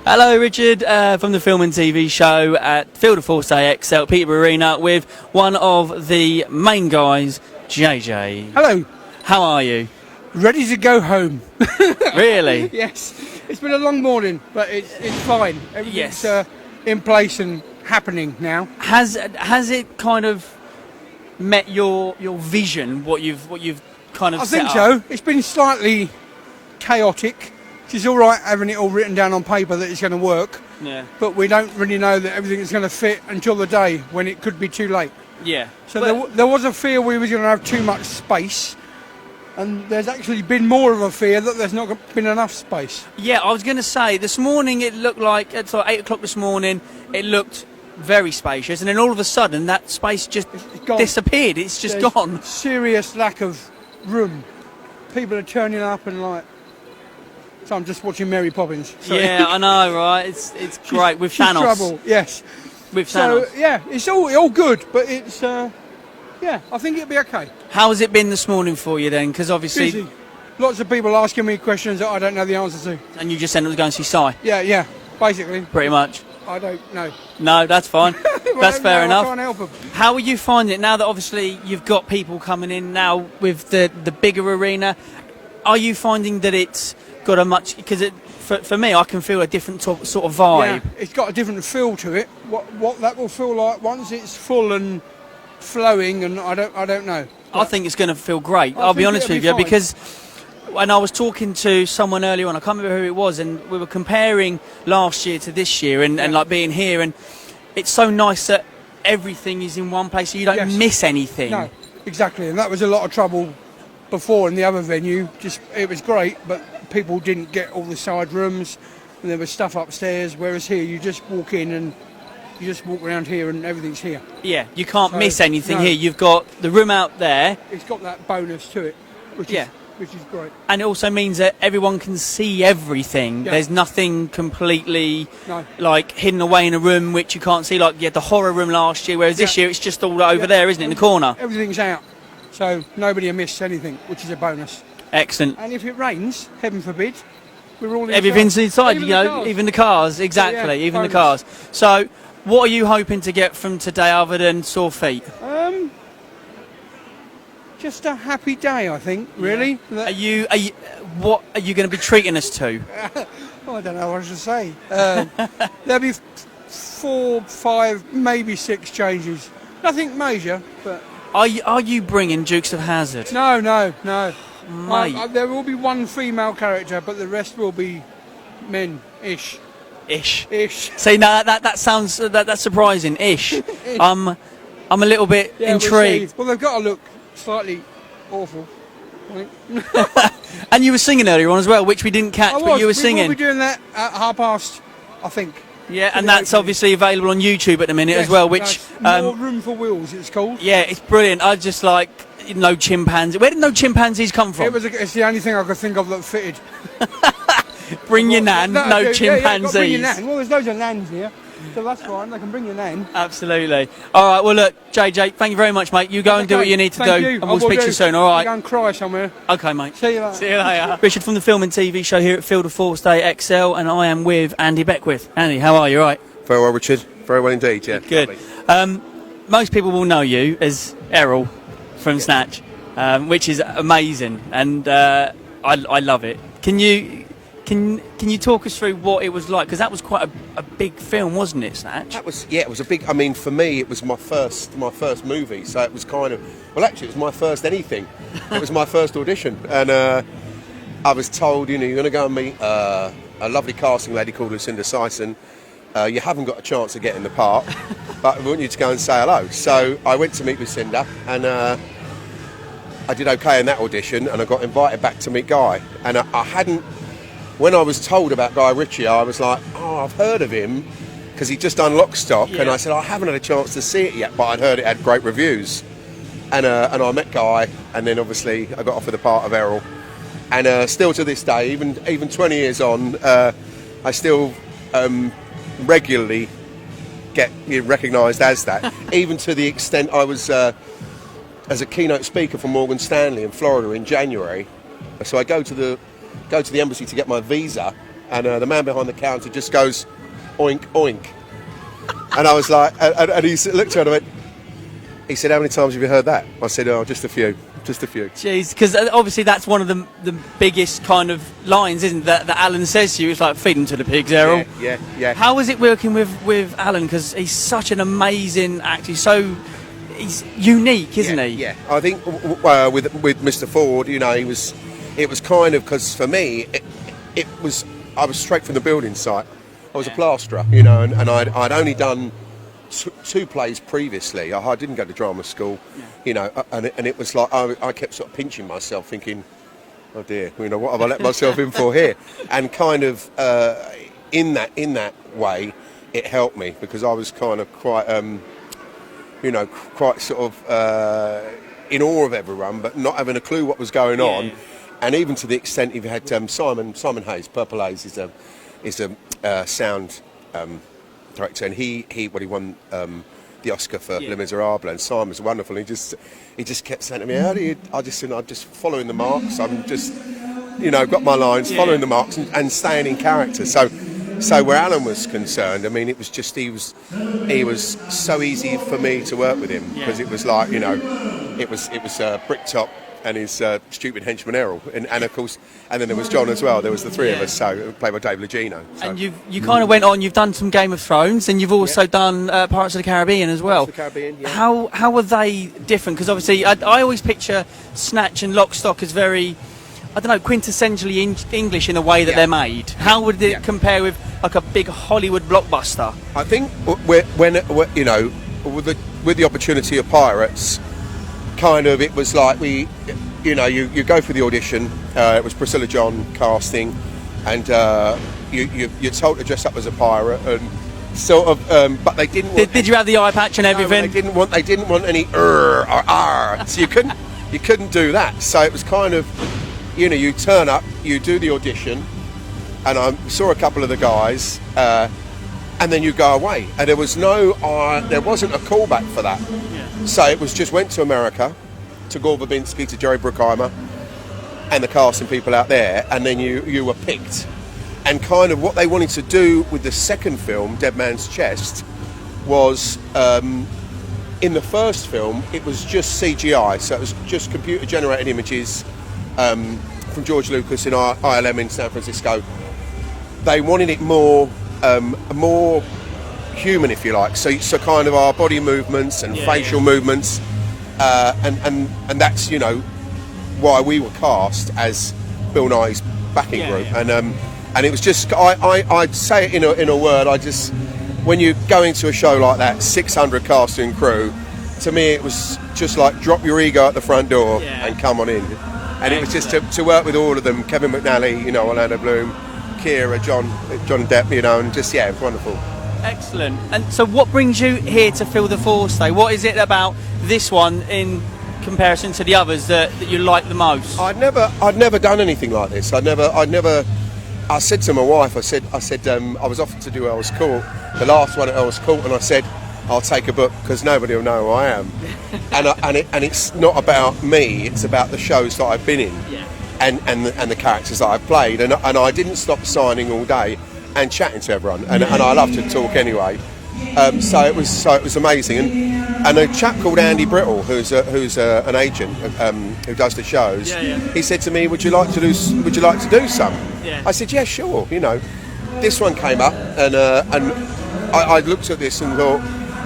Hello, Richard, from the film and TV show at Field of Force AXL at Peterborough Arena with one of the main guys, JJ. Hello. How are you? Ready to go home. Really? Yes. It's been a long morning, but it's fine. Everything's in place and happening now. Has it kind of met your vision? What you've kind of I set think up? so. It's been slightly chaotic. It's all right having it all written down on paper that it's going to work. Yeah. But we don't really know that everything is going to fit until the day when it could be too late. Yeah. So there was a fear we were going to have too much space. And there's actually been more of a fear that there's not been enough space. Yeah, I was going to say, this morning it looked like, it's like 8 o'clock this morning, it looked very spacious, and then all of a sudden that space just disappeared. It's just gone. Serious lack of room. People are turning up and like... So I'm just watching Mary Poppins. Sorry. Yeah, I know, right? It's great with Thanos. Trouble, yes. With Thanos. So yeah, it's all good, but it's yeah, I think it'll be okay. How has it been this morning for you then? Because obviously, busy. Lots of people asking me questions that I don't know the answer to. And you just ended up going to see Si. Yeah, basically. Pretty much. I don't know. No, that's fine. That's fair enough. I can't help them. How are you finding it now that obviously you've got people coming in now with the bigger arena? Are you finding that it's got a much, because for me I can feel a different sort of vibe. Yeah, it's got a different feel to it. What that will feel like once it's full and flowing, and I don't know. I think it's going to feel great. I'll be honest with you, because when I was talking to someone earlier on, I can't remember who it was, and we were comparing last year to this year, and like being here, and it's so nice that everything is in one place, so you don't miss anything. No, exactly, and that was a lot of trouble before in the other venue. Just it was great, but people didn't get all the side rooms, and there was stuff upstairs, whereas here you just walk in and you just walk around here and everything's here. Yeah, you can't miss anything here. You've got the room out there. It's got that bonus to it, which is great. And it also means that everyone can see everything. Yeah. There's nothing completely like hidden away in a room which you can't see, like you had the horror room last year, whereas this year it's just all over there, isn't it, in the corner? Everything's out, so nobody will miss anything, which is a bonus. Excellent. And if it rains, heaven forbid, we're all inside. Everything's inside, even the cars, exactly, even the cars. So, what are you hoping to get from today other than sore feet? Just a happy day, I think, really. Yeah. What are you going to be treating us to? I don't know what I should say. There'll be 4, 5, maybe 6 changes. Nothing major, but... Are you bringing Dukes of Hazzard? No. Mate. There will be one female character, but the rest will be men-ish. Ish. See, now that sounds that's surprising. Ish. I'm a little bit intrigued. Well, they've got to look slightly awful. And you were singing earlier on as well, which we didn't catch, but you were singing. We will be doing that at 5:30, I think. Yeah, and that's obviously available on YouTube at the minute as well, which... More Room for Wheels, it's called. Yeah, it's brilliant. I just like No Chimpanzees. Where did No Chimpanzees come from? It's the only thing I could think of that fitted. Bring your nan, no chimpanzees. Bring your nan. Well, there's loads of nans here, so that's fine. They can bring your nan. Absolutely. All right, well, look, JJ, thank you very much, mate. You go and do what you need to do, and we'll speak to you soon, all right? Go and cry somewhere. OK, mate. See you later. See you later. Richard from the Film and TV show here at Field of Force Day XL, and I am with Andy Beckwith. Andy, how are you? All right? Very well, Richard. Very well indeed, yeah. Good. Most people will know you as Errol from Snatch, which is amazing, and I love it. Can you talk us through what it was like? Because that was quite a big film, wasn't it, Snatch? That was, it was a big... I mean, for me, it was my first movie, so it was kind of... Well, actually, it was my first anything. It was my first audition, and I was told, you're going to go and meet a lovely casting lady called Lucinda Syson. You haven't got a chance of getting the part, but we want you to go and say hello. So I went to meet Lucinda, and I did okay in that audition, and I got invited back to meet Guy. And I hadn't... When I was told about Guy Ritchie, I was like, oh, I've heard of him, because he'd just done Lock, Stock, and I said, I haven't had a chance to see it yet, but I'd heard it had great reviews. And I met Guy, and then obviously I got offered the part of Errol. And still to this day, even 20 years on, I still regularly get recognised as that, even to the extent I was as a keynote speaker for Morgan Stanley in Florida in January. So I go to the embassy to get my visa, and the man behind the counter just goes, "Oink, oink." And I was like, and he looked at me and went, he said, "How many times have you heard that?" I said, "Oh, just a few. Just a few." Jeez, because obviously that's one of the biggest kind of lines, isn't it, that Alan says to you? It's like, "Feed them to the pigs, Errol." Yeah. How was it working with Alan? Because he's such an amazing actor. He's unique, isn't he? Yeah. I think with Mr. Ford, you know, it was kind of, because for me, I was straight from the building site. I was a plasterer, you know, and I'd only done two plays previously. I didn't go to drama school, you know, and it was like I kept sort of pinching myself, thinking, "Oh dear, you know, what have I let myself in for here?" And kind of in that way, it helped me, because I was kind of quite, you know, quite sort of in awe of everyone, but not having a clue what was going on. Yeah. And even to the extent, if you had Simon Hayes, Purple Haze is a sound director, and he won the Oscar for Les Miserables, and Simon's wonderful. He just kept saying to me, "How do you?" I'm just following the marks. I'm just, you know, got my lines, following the marks, and staying in character. So where Alan was concerned, I mean, it was just he was so easy for me to work with him, because it was like, you know, it was Bricktop and his stupid henchman Errol, and of course, and then there was John as well. There was the three of us, so played by Dave Legino. So. And you kind of went on. You've done some Game of Thrones, and you've also done Pirates of the Caribbean as well. Pirates of the Caribbean, yeah. How were they different? Because obviously, I always picture Snatch and Lock, Stock as very, I don't know, quintessentially English in the way that they're made. How would it compare with like a big Hollywood blockbuster? I think when you know, with the opportunity of Pirates, kind of, it was like you go for the audition. It was Priscilla John casting, and you're told to dress up as a pirate, and sort of. But they didn't. Did you have the eye patch and everything? No, they didn't want any or R. So you couldn't do that. So it was kind of, you know, you turn up, you do the audition, and I saw a couple of the guys, and then you go away, and there wasn't a callback for that. So it was just went to America, to Gore Verbinski, to Jerry Bruckheimer, and the casting people out there, and then you were picked. And kind of what they wanted to do with the second film, Dead Man's Chest, was in the first film it was just CGI, so it was just computer generated images from George Lucas in ILM in San Francisco. They wanted it more human, if you like, so kind of our body movements and facial movements, and that's, you know, why we were cast as Bill Nye's backing group. And it was just, I'd say it in a word, when you go into a show like that, 600 casting crew, to me it was just like drop your ego at the front door and come on in. And it was just to work with all of them, Kevin McNally, you know, Orlando Bloom, Kira, John and Depp, you know, and just, it was wonderful. Excellent. And so what brings you here to Feel the Force Day? What is it about this one in comparison to the others that you like the most? I'd never done anything like this. I said to my wife, I said I was offered to do Earl's Court, the last one at Earl's Court, and I said, I'll take a book because nobody will know who I am. and it's not about me, it's about the shows that I've been in, and the characters that I've played, and I didn't stop signing all day and chatting to everyone, and I love to talk anyway. So it was amazing, and a chap called Andy Brittle, who's an agent who does the shows. He said to me, "Would you like to do some?" I said, "Yeah, sure." You know, this one came up, and I looked at this and thought,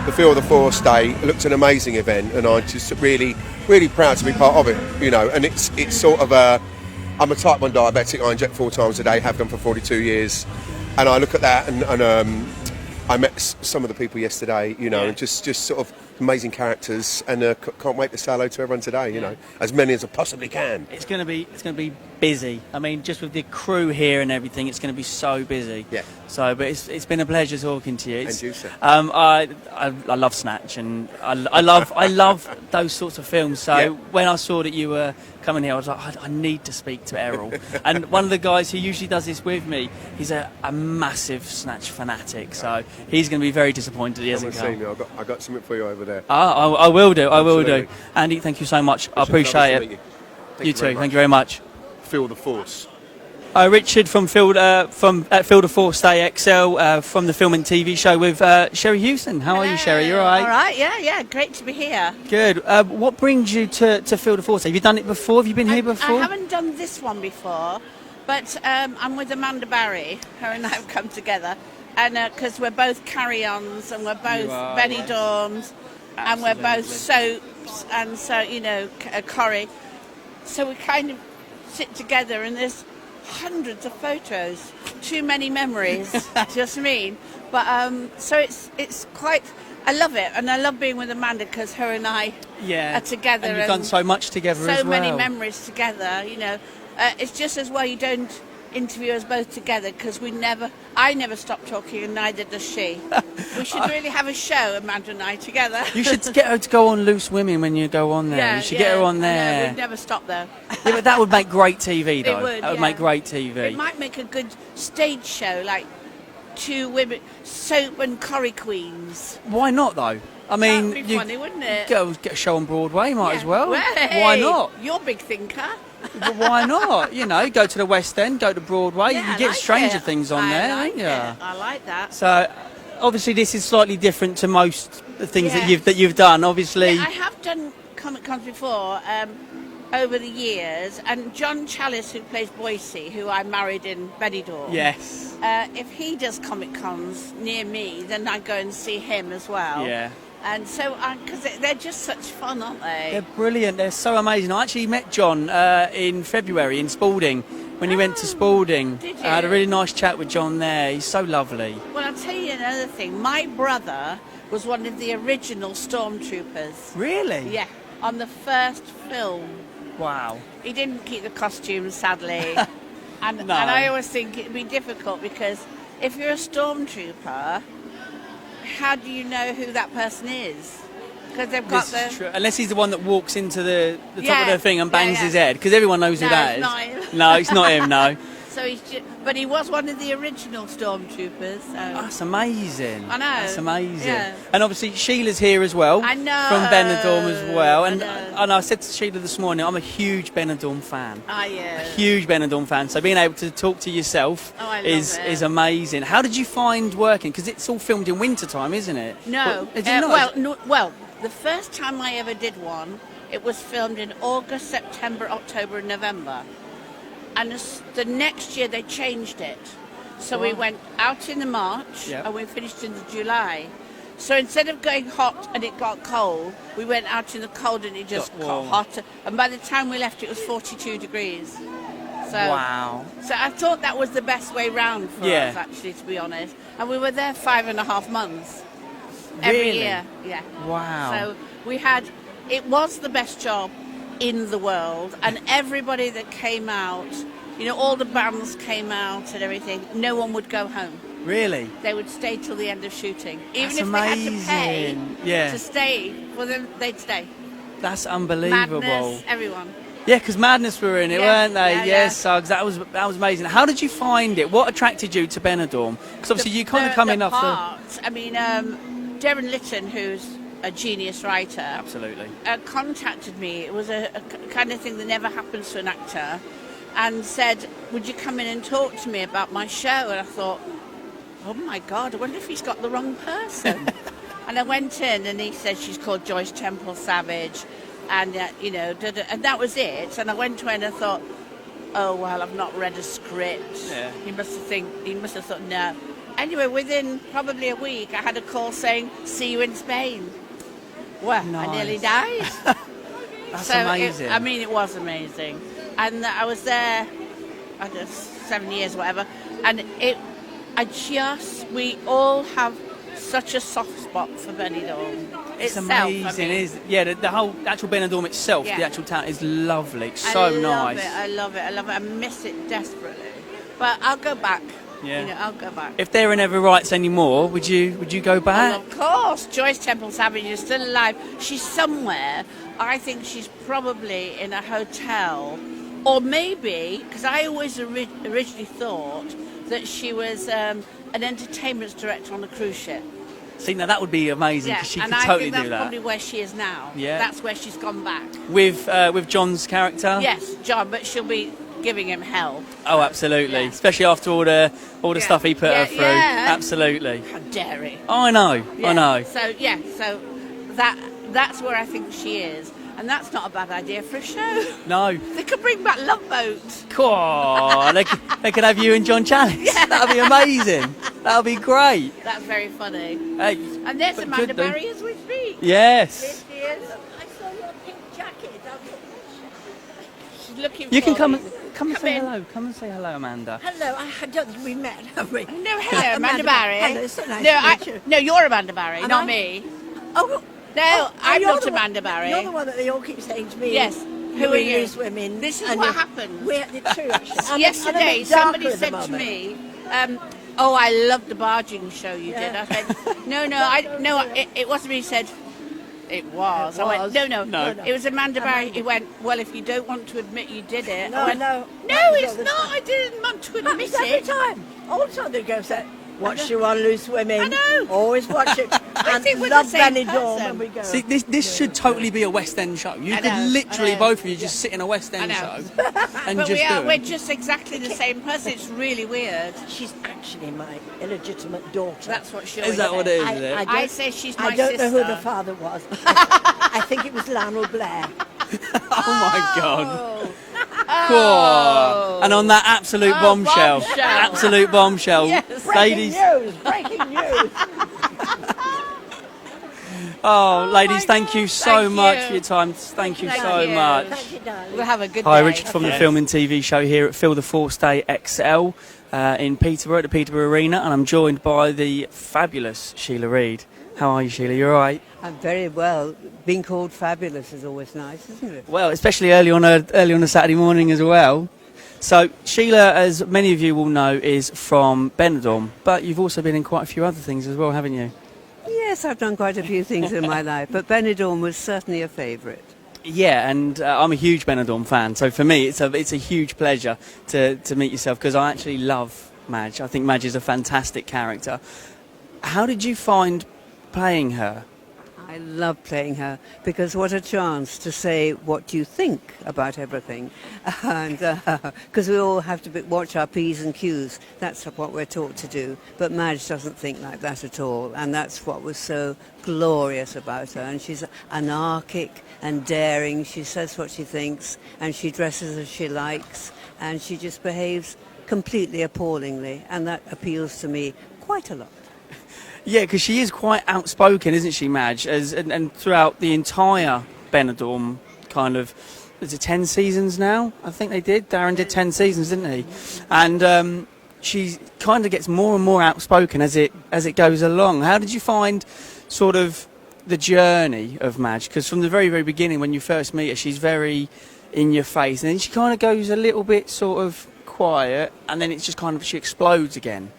the Feel the Force Day looked an amazing event, and I'm just really, really proud to be part of it. You know, and it's sort of I'm a type 1 diabetic. I inject 4 times a day, have done for 42 years, and I look at that and I met some of the people yesterday, you know, and just sort of amazing characters, and can't wait to say hello to everyone today. You know, as many as I possibly can. It's going to be busy. I mean, just with the crew here and everything, it's going to be so busy. Yeah. So, but it's been a pleasure talking to you. And you, sir. I love Snatch, and I love those sorts of films. So when I saw that you were coming here, I was like, I need to speak to Errol. And one of the guys who usually does this with me, he's a massive Snatch fanatic, so he's going to be very disappointed he hasn't come. Me. I got something for you over there. I will do. I will Absolutely. do. Andy, thank you so much. I appreciate it. You too. Thank you very much. Feel the force. Richard from Field of Force AXL from the film and TV show with Sherrie Hewson. How are you, Sherrie? You all right? All right, yeah. Great to be here. Good. What brings you to Field of Force? Have you done it before? Have you been here before? I haven't done this one before, but I'm with Amanda Barrie. Her and I have come together, and because we're both carry-ons and we're both Benidorms, and we're both soaps, and so Corrie. So we kind of sit together, and there's hundreds of photos, too many memories. Do you know what I mean? But so it's quite. I love it, and I love being with Amanda because her and I are together. And you've done so much together as well. So many memories together. It's just as well you don't interview us both together because I never stop talking, and neither does she. We should really have a show, Amanda and I, together. You should get her to go on Loose Women when you go on there. You should get her on there. We'd never stop though. Yeah, but that would make great TV, though. It would. That would make great TV. It might make a good stage show, like two women, soap and Corrie queens. Why not, though? I mean, that'd be funny, wouldn't it? Get a show on Broadway, might as well. Hey, why not? You're a big thinker. But why not? Go to the West End, go to Broadway. Yeah, you get like Stranger it. Things on there, like don't you? I like that. So, obviously, this is slightly different to most things that you've done. Obviously, I have done Comic Cons before over the years, and John Chalice, who plays Boise, who I married in Benidorm. yes, if he does Comic Cons near me, then I go and see him as well. yeah. And so, because they're just such fun, aren't they? They're brilliant. They're so amazing. I actually met John in February in Spalding when he went to Spalding. Did you? I had a really nice chat with John there. He's so lovely. Well, I'll tell you another thing. My brother was one of the original stormtroopers. Really? Yeah, on the first film. Wow. He didn't keep the costumes, sadly. and No. I always think it'd be difficult because if you're a stormtrooper, how do you know who that person is? Because they've got This is true. Unless he's the one that walks into the top of the thing and Yeah, bangs yeah. his head, because everyone knows who No, that it's is. not him. No, it's not him. No. So but he was one of the original stormtroopers. So. That's amazing. I know. That's amazing. Yeah. And obviously Sheila's here as well. I know. From Benidorm as well. I And know. I said to Sheila this morning, I'm a huge Benidorm fan. Ah, yeah. A huge Benidorm fan. So being able to talk to yourself I love is it. amazing. How did you find working? Because it's all filmed in winter time, isn't it? No. Is it not? Well, the first time I ever did one, it was filmed in August, September, October, and November. And the next year they changed it. So we went out in the March and we finished in the July. So instead of going hot and it got cold, we went out in the cold and it just got hotter. And by the time we left, it was 42 degrees. So, Wow. So I thought that was the best way round for us, actually, to be honest. And we were there 5.5 months. Every Really? year, yeah. Wow. So it was the best job in the world, and everybody that came out, all the bands came out and everything, no one would go home. Really? They would stay till the end of shooting. Even That's if amazing. they had to pay to stay for them, they'd stay. That's unbelievable. Madness, everyone. Yeah, because Madness were in it, Yeah, weren't they? yeah, Yes, Suggs. That was amazing. How did you find it? What attracted you to Benidorm? Because obviously you kind of come in after. I mean, Darren Litton, who's a genius writer, Absolutely. Contacted me. It was a kind of thing that never happens to an actor, and said, "Would you come in and talk to me about my show?" And I thought, "Oh my God, I wonder if he's got the wrong person." And I went in, and he said she's called Joyce Temple Savage, and and that was it. And I went to her and I thought, "Oh well, I've not read a script." Yeah. He must have thought no. Anyway, within probably a week, I had a call saying, "See you in Spain." Well, Nice. I nearly died. That's So amazing. it was amazing. And I was there, I don't know, 7 years, whatever. And we all have such a soft spot for Benidorm. It's itself, amazing, I mean. isn't it? Yeah, the whole actual Benidorm itself, Yeah. the actual town is lovely. It's so nice. I love it. I miss it desperately. But I'll go back. Yeah. You know, I'll go back. If there are never rights anymore, would you go back? Well, of course, Joyce Temple Savage is still alive. She's somewhere. I think she's probably in a hotel, or maybe because I always originally thought that she was an entertainment director on a cruise ship. See, now that would be amazing Yeah, because she and could I totally think that's do that. probably where she is now. Yeah. That's where she's gone back. With John's character. Yes, John, but she'll be giving him hell. Oh, absolutely. Yeah. Especially after all the stuff he put her through. Yeah. Absolutely. How dare he? Oh, I know. Yeah. I know. So that's where I think she is, and that's not a bad idea for a show. No. They could bring back Love Boat. Cool. they could have you and John Chalice. That would be amazing. That would be great. That's very funny. Hey, And there's but Amanda could do. Barrie as we speak. Yes. There she is. I saw your pink jacket. She's looking. You can for come me. and say in. hello. Come and say hello, Amanda. Hello, I don't think we met, have we? No, hello, Amanda Barrie. Hello, so nice no, to meet you. no, you're Amanda Barrie, Am not I? me. Oh, No, I'm you're not the one- Amanda Barrie. You're the one that they all keep saying to me. Yes. Who are you? Loose women. This is and what you're- happened. It's true, actually. I'm a Yesterday, bit somebody darker at the said to moment. me, "Oh, I loved the barging show you did." I said, "No, it wasn't me." He said, "It was." It I went, was. "No, it was Amanda Barrie." He went, "Well, if you don't want to admit you did it," I went, No, "No, it's not. I didn't want to admit Happens every it." time. All the time they go say, watch you on Loose Women. I know. Always watch it. I And think we're the love same Benidorm person. when we go. See, this should totally be a West End show. You I could know, literally, I know. both of you, just sit in a West End I show know. and But just do we're it. just exactly the same person. It's really weird. She's actually my illegitimate daughter. That's what she Is that what it is? Is it? I say she's my I don't know who sister. the father was. I think it was Lionel Blair. Oh my God. Oh. Cool. And on that absolute bombshell, bombshell. absolute bombshell, Yes. ladies. Breaking news. Oh, ladies, my thank you God, so thank much you. for your time. Thank you Thank so you. much. Thank you, darling. We'll have a good Hi, day. Richard from the Film and TV show here at Phil the Force Day XL in Peterborough at the Peterborough Arena, and I'm joined by the fabulous Sheila Reid. How are you, Sheila? You all right? I'm very well. Being called fabulous is always nice, isn't it? Well, especially early on a Saturday morning as well. So Sheila, as many of you will know, is from Benidorm, but you've also been in quite a few other things as well, haven't you? Yes, I've done quite a few things in my life, but Benidorm was certainly a favourite. Yeah, and I'm a huge Benidorm fan, so for me it's a huge pleasure to meet yourself, because I actually love Madge. I think Madge is a fantastic character. How did you find playing her? I love playing her because what a chance to say what you think about everything, and because we all have to watch our P's and Q's. That's what we're taught to do. But Madge doesn't think like that at all, and that's what was so glorious about her. And she's anarchic and daring. She says what she thinks, and she dresses as she likes, and she just behaves completely appallingly, and that appeals to me quite a lot. Yeah, because she is quite outspoken, isn't she, Madge? And throughout the entire Benidorm kind of, is it 10 seasons now? I think they did. Darren did 10 seasons, didn't he? And she kind of gets more and more outspoken as it goes along. How did you find sort of the journey of Madge? Because from the very, very beginning, when you first meet her, she's very in your face, and then she kind of goes a little bit sort of quiet, and then it's just kind of, she explodes again.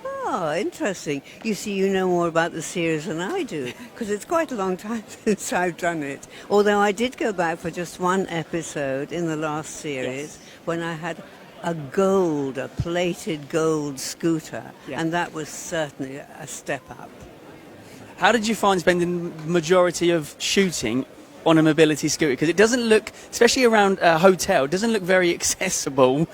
Oh, interesting. You see, you know more about the series than I do, because it's quite a long time since I've done it. Although I did go back for just one episode in the last series, when I had a plated gold scooter, and that was certainly a step up. How did you find spending the majority of shooting on a mobility scooter? Because it doesn't look, especially around a hotel, doesn't look very accessible.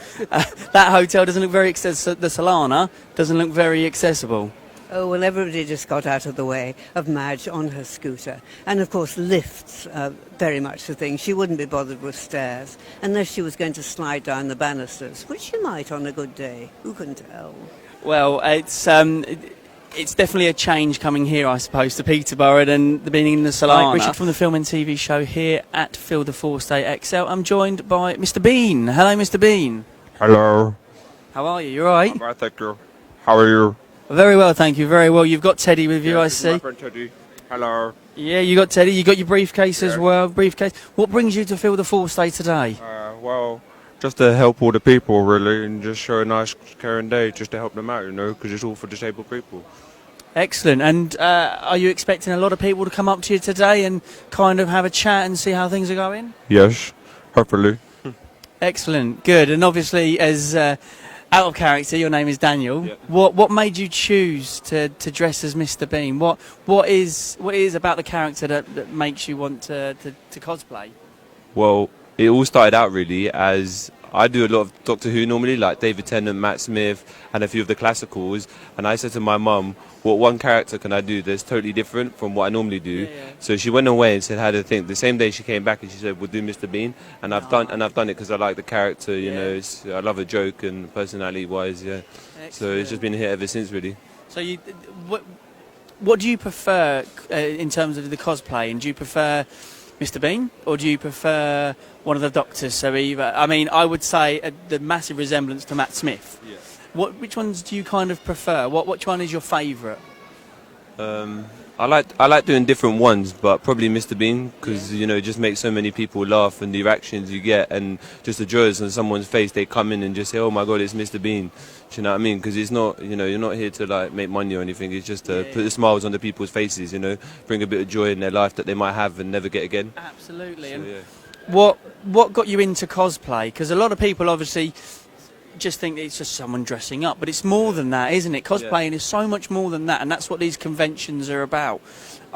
That hotel doesn't look very accessible. The Solana doesn't look very accessible. Oh, well, everybody just got out of the way of Madge on her scooter. And, of course, lifts are very much the thing. She wouldn't be bothered with stairs unless she was going to slide down the banisters, which she might on a good day. Who can tell? Well, it's definitely a change coming here, I suppose, to Peterborough than the being in the Solana. Hi, Richard from the Film and TV show here at Phil the Force Day XL. I'm joined by Mr. Bean. Hello, Mr. Bean. Hello. How are you? You all right? I'm right, thank you. How are you? Very well, thank you. Very well. You've got Teddy with you, I This is see. my friend Teddy. Hello. Yeah, you got Teddy. You got your briefcase as Yes. well. Briefcase. What brings you to Phil the Force Day today? Well, Just to help all the people, really, and just show a nice, caring day, just to help them out, you know, because it's all for disabled people. Excellent. And are you expecting a lot of people to come up to you today and kind of have a chat and see how things are going? Yes, hopefully. Excellent, good. And obviously, as out of character, your name is Daniel. Yeah. What made you choose to dress as Mr. Bean? What is about the character that makes you want to cosplay? Well, it all started out really as I do a lot of Doctor Who normally, like David Tennant, Matt Smith, and a few of the classicals. And I said to my mum, what one character can I do that's totally different from what I normally do? Yeah. So she went away and said, how do you think? The same day she came back and she said, we'll do Mr. Bean. And I've done it because I like the character, you know, I love a joke and personality-wise, yeah. Excellent. So it's just been here ever since, really. So what do you prefer in terms of the cosplay? And do you prefer Mr. Bean, or do you prefer one of the Doctors? So either, I mean, I would say the massive resemblance to Matt Smith. Yeah. Which ones do you kind of prefer? Which one is your favourite? I like doing different ones, but probably Mr. Bean, because you know, it just makes so many people laugh, and the reactions you get, and just the joys on someone's face. They come in and just say, "Oh my God, it's Mr. Bean." Do you know what I mean? Because it's not, you know, you're not here to like make money or anything. It's just to put the smiles on the people's faces. You know, bring a bit of joy in their life that they might have and never get again. Absolutely. So, And yeah. what got you into cosplay? Because a lot of people obviously just think it's just someone dressing up, but it's more than that, isn't it? Cosplaying is so much more than that, and that's what these conventions are about.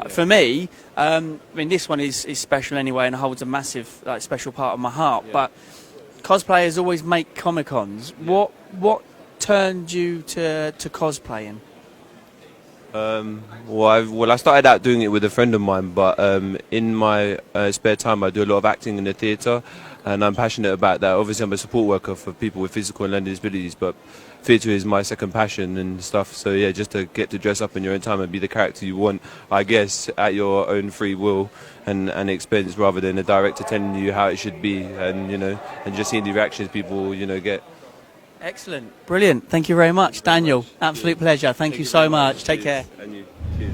For me, I mean, this one is special anyway and holds a massive special part of my heart, but cosplayers always make Comic-Cons. What turned you to cosplaying? Well, I started out doing it with a friend of mine, but in my spare time I do a lot of acting in the theatre, and I'm passionate about that. Obviously I'm a support worker for people with physical and learning disabilities, but theatre is my second passion and stuff. So yeah, just to get to dress up in your own time and be the character you want, I guess, at your own free will and expense, rather than a director telling you how it should be, and you know, and just seeing the reactions people, you know, get. Excellent, brilliant. Thank you very much, Daniel. Absolute pleasure. Thank you so much. Take care. And you. Cheers.